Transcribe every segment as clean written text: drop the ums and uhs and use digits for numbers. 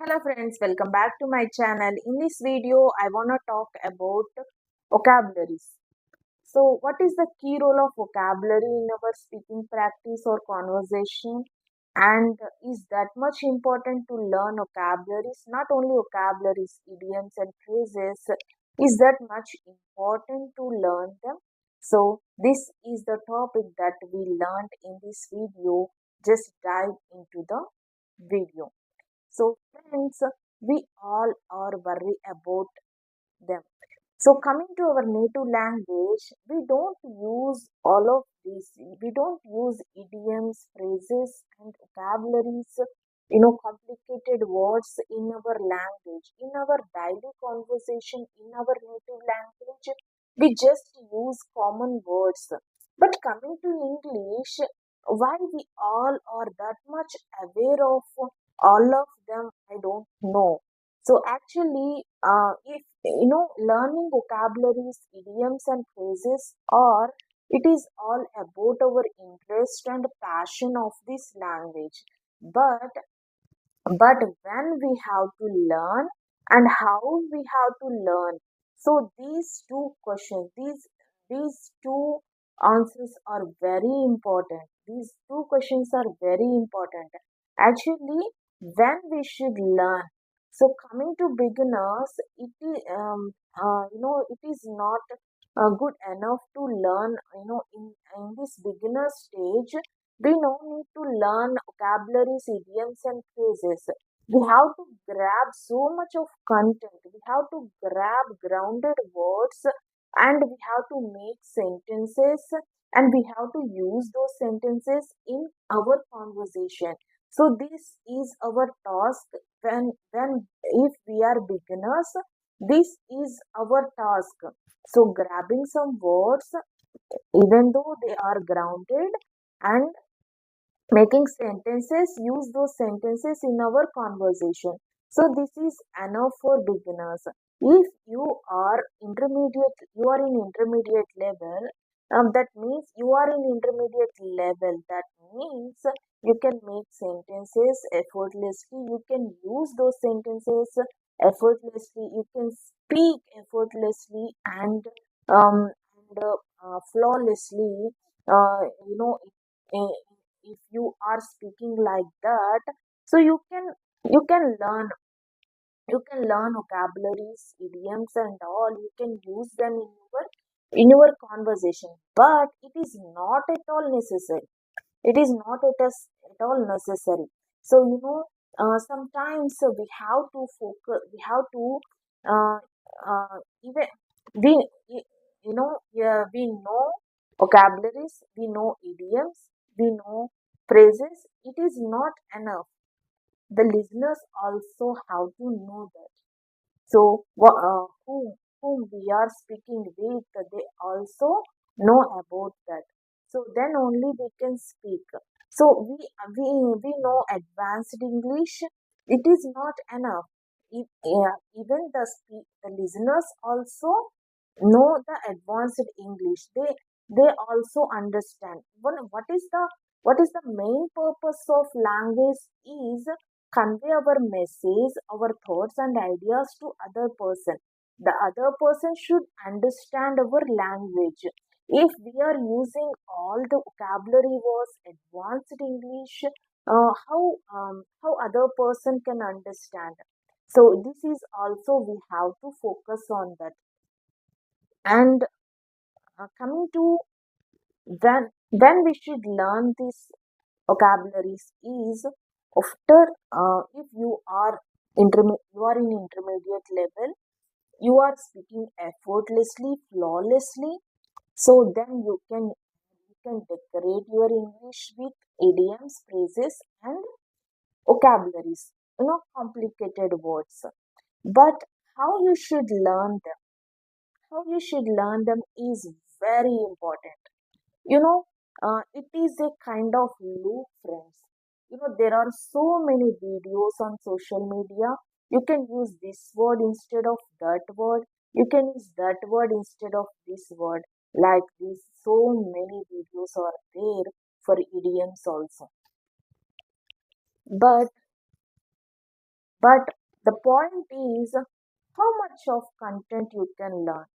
Hello friends, welcome back to my channel. In this video, I want to talk about vocabularies. So, what is the key role of vocabulary in our speaking practice or conversation? And is that much important to learn vocabularies? Not only vocabularies, idioms and phrases, is that much important to learn them? So, this is the topic that we learned in this video. Just dive into the video. So, friends, we all are worried about them. So, coming to our native language, we don't use all of these. We don't use idioms, phrases, and vocabularies, complicated words in our language. In our daily conversation, in our native language, we just use common words. But coming to English, why we all are that much aware of all of them, I don't know. So actually, if learning vocabularies, idioms, and phrases, or it is all about our interest and passion of this language. But when we have to learn and how we have to learn, so these two questions, these two answers are very important. These two questions are very important. Actually, when we should learn. So coming to beginners, it is not good enough to learn. In this beginner stage, we no need to learn vocabularies, idioms, and phrases. We have to grab so much of content. We have to grab grounded words and we have to make sentences and we have to use those sentences in our conversation. So this is our task when if we are beginners, this is our task. So grabbing some words, even though they are grounded, and making sentences, use those sentences in our conversation. So this is enough for beginners. If you are intermediate, you are in intermediate level, that means you are in intermediate level, that means you can make sentences effortlessly, you can use those sentences effortlessly, you can speak effortlessly and flawlessly, uh, you know if you are speaking like that, so you can learn vocabularies, idioms, and all. You can use them in your conversation, but it is not at all necessary. It is not at all necessary. So sometimes we have to focus, we have to uh, even we yeah, we know vocabularies, we know idioms, we know phrases. It is not enough. The listeners also have to know that. So, whom we are speaking with, they also know about that. So then only we can speak. So we know advanced English. It is not enough. Even the listeners also know the advanced English. They also understand. What is the main purpose of language is convey our message, our thoughts and ideas to other person. The other person should understand our language. If we are using all the vocabulary words, advanced English, how other person can understand? So this is also we have to focus on that. And coming to when we should learn these vocabularies is after, if you are in intermediate level, you are speaking effortlessly, flawlessly. So then you can decorate your English with idioms, phrases, and vocabularies, complicated words. But how you should learn them, how you should learn them is very important. you know it is a kind of loop, friends. There are so many videos on social media. You can use this word instead of that word, you can use that word instead of this word, like this. So many videos are there for idioms also. but But the point is how much of content you can learn.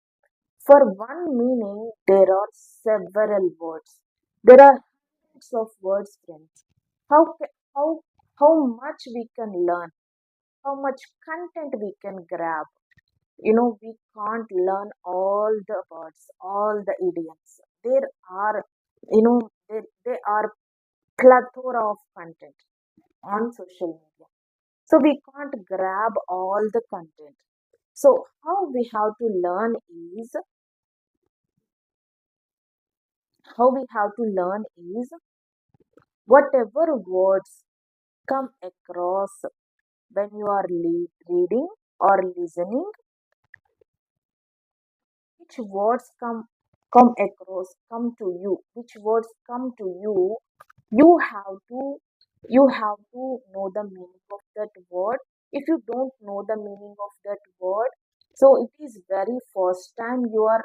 For one meaning there are several words, there are hundreds of words, friends. How ca- how how much we can learn, how much content we can grab. We can't learn all the words, all the idioms. There are, there are plethora of content on social media. So we can't grab all the content. So is how we have to learn is whatever words come across when you are reading or listening, which words come to you, which words come to you, you have to know the meaning of that word. If you don't know the meaning of that word, so it is very first time you are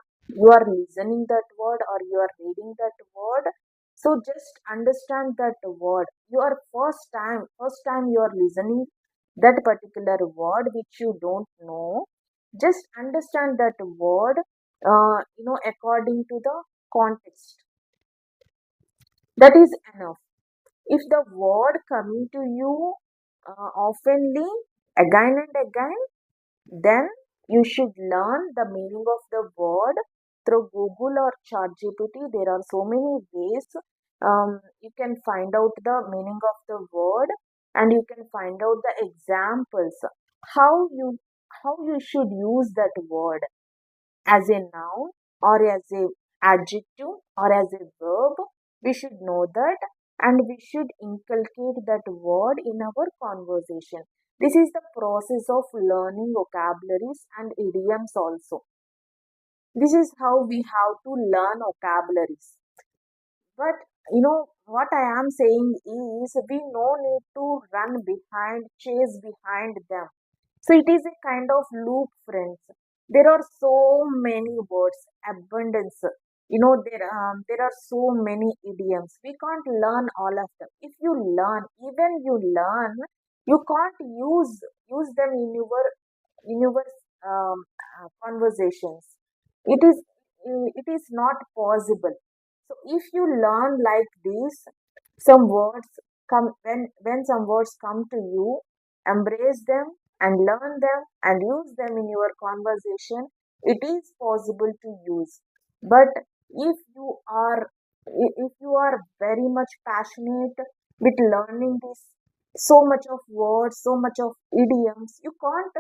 listening that word or you are reading that word. So just understand that word. Your first time you are listening that particular word which you don't know. Just understand that word, according to the context. That is enough. If the word coming to you oftenly, again and again, then you should learn the meaning of the word through Google or ChatGPT. There are so many ways you can find out the meaning of the word, and you can find out the examples how you how you should use that word as a noun or as a adjective or as a verb. We should know that, and we should inculcate that word in our conversation. This is the process of learning vocabularies and idioms also. This is how we have to learn vocabularies. But what I am saying is we no need to run behind, chase behind them. So it is a kind of loop, friends. There are so many words, abundance. There are so many idioms. We can't learn all of them. If you learn, even you learn, you can't use them in your conversations. It is not possible. So if you learn like this, some words when some words come to you, embrace them and learn them and use them in your conversation. It is possible to use. But if you are very much passionate with learning this, so much of words, so much of idioms, you can't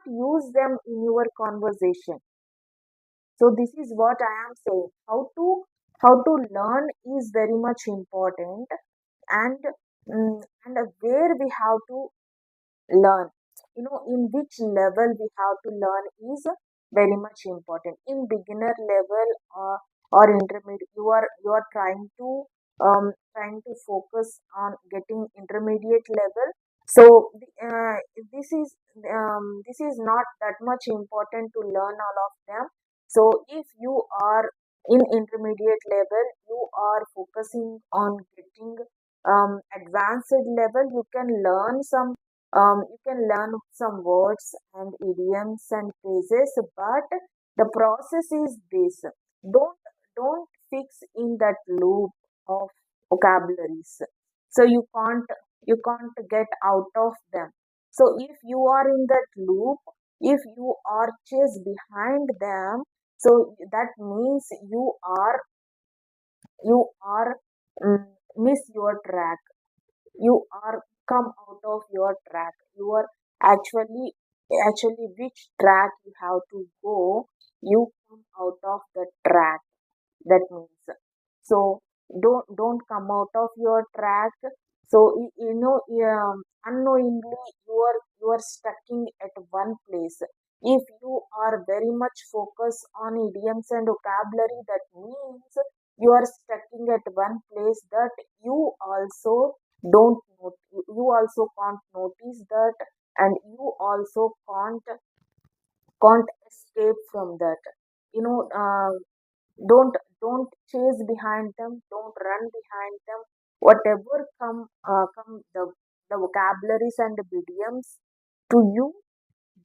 use them in your conversation. So this is what I am saying. How to learn is very much important, and and where we have to learn, in which level we have to learn is very much important. In beginner level or intermediate, you are trying to focus on getting intermediate level. So this is not that much important to learn all of them. So if you are in intermediate level, you are focusing on getting advanced level. You can learn some words and idioms and phrases, but the process is this. Don't fix in that loop of vocabularies. So you can't get out of them. So if you are in that loop, if you are chased behind them, so that means you are miss your track. You are come out of your track. You are actually which track you have to go. You come out of the track. That means, so don't come out of your track. So unknowingly you are stucking at one place. If you are very much focused on idioms and vocabulary, that means you are stucking at one place that you also don't know. You also can't notice that, and you also can't escape from that. you know uh, don't chase behind them, don't run behind them. Whatever come the vocabularies and the idioms, to you.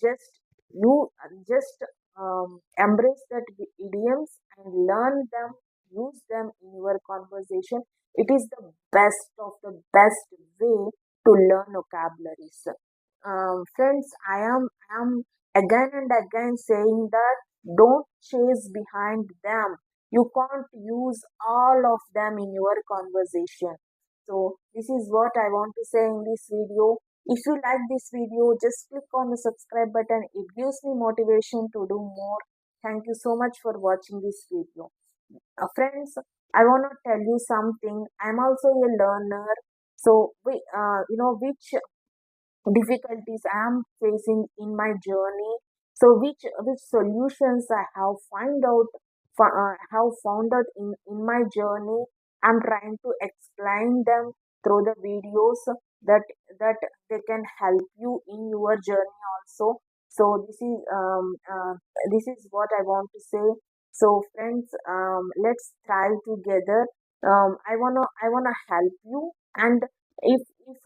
Just embrace that idioms and learn them, use them in your conversation. It is the best of the best way to learn vocabularies. Friends, I am again and again saying that don't chase behind them. You can't use all of them in your conversation. So this is what I want to say in this video. If you like this video, just click on the subscribe button. It gives me motivation to do more. Thank you so much for watching this video. Friends, I want to tell you something. I'm also a learner. So, which difficulties I am facing in my journey. So, which solutions I have found out in my journey. I'm trying to explain them through the videos that that they can help you in your journey also. So this is what I want to say. So friends, let's try together. I wanna help you, and if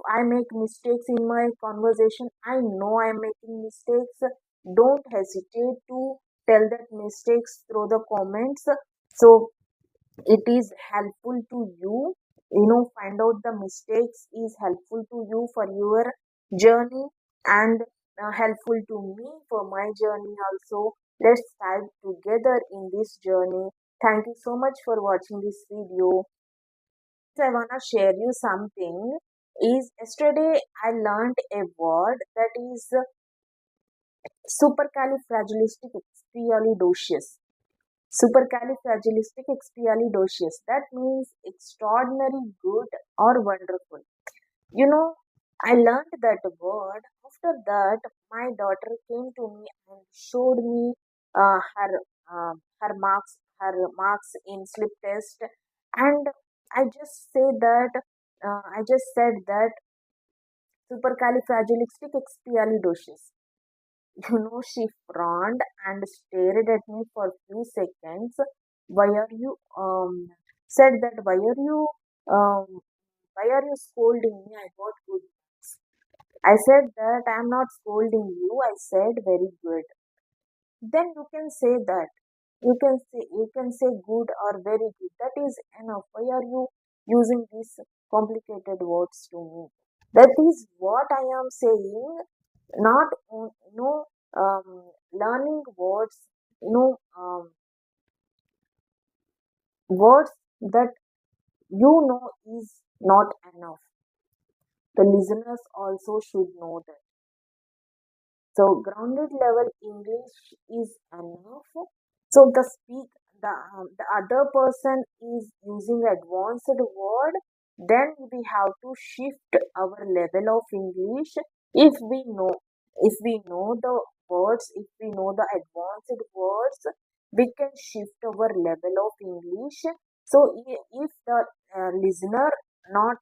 I make mistakes in my conversation, I know I'm making mistakes. Don't hesitate to tell that mistakes through the comments. So it is helpful to you. Find out the mistakes is helpful to you for your journey, and helpful to me for my journey also. Let's dive together in this journey. Thank you so much for watching this video. I want to share you something. Is yesterday I learned a word that is supercalifragilisticexpialidocious. Supercalifragilisticexpialidocious. That means extraordinary, good, or wonderful. You know, I learned that word. After that, my daughter came to me and showed me her marks in slip test, and I just said that supercalifragilisticexpialidocious. She frowned and stared at me for a few seconds. Why are you said that um why are you scolding me? I got good marks. I said that I'm not scolding you. I said very good. Then you can say that. You can say good or very good. That is enough. Why are you using these complicated words to me? That is what I am saying. Not learning words, words that is not enough. The listeners also should know that. So grounded level English is enough. So the other person is using advanced word, then we have to shift our level of English. if we know if we know the words, if we know the advanced words, we can shift our level of English. So if the listener not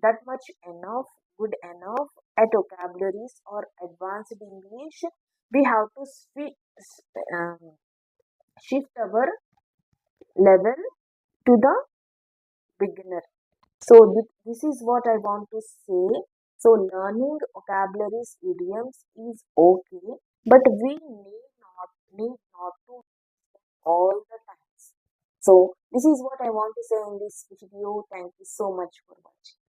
that much enough good enough at vocabularies or advanced English, we have to um, shift our level to the beginner. So this is what I want to say. So learning vocabularies, idioms is okay, but we need not to all the times. So this is what I want to say in this video. Thank you so much for watching.